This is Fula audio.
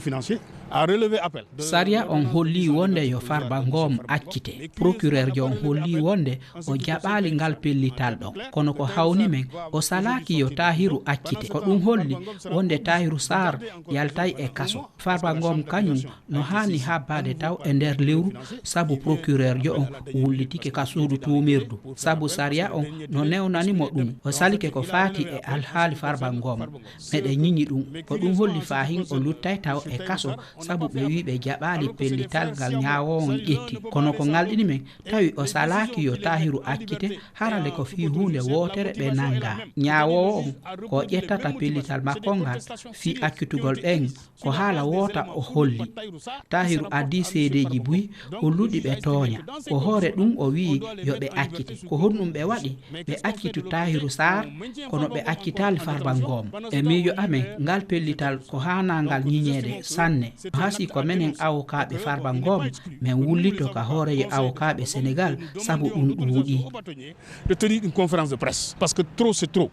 financier a relevé appel. Saria on holli wonde yo Farba Ngom accite. Procureur jo on holli wonde o jaɓali ngal pellital ɗon. Kono ko hawni men o salaki yo Tahiru accite. Ko ɗum holli wonde Tahiru Sarr yaltay e kaso. Farba Ngom kañum no hani habbade taw e nder lewru sabu procureur jo on wullitike ka suudu tumirdu. Sabu Saria on no newnanimo ɗum o salike ko fati e alhaali Farba Ngom. Meɗe ñiñi ɗum ko ɗum holli fahin o luttay taw e kaso sabu ɓe wi ɓe jaɓali pellital ngal ñaawowo on ƴetti. Kono ko ngalɗini men tawi o salaki yo Tahiru accite harale ko fi hunde wotere ɓe nanga. Ñaawowo on ko ƴettata pellital makko ngal fi accitugol ɓen ko haala wota o holli. Tahiru addi seedeji buyi o luɗi ɓe tooña ko hoore ɗum o wi yo ɓe accite. Ko honɗum ɓe waɗi ɓe accitu Tahiru Sarr kono ɓe accitali Farba Ngom. E miijo amen ngal pellital ko hana ngal ñiñede sanne. Hasi ko menen awokaɓe Farba Ngom men wullito ka hooreje awokaɓe Sénégal sabu ɗum ɗuuɗi. De tenir une conférence de presse parce que trop c'est trop.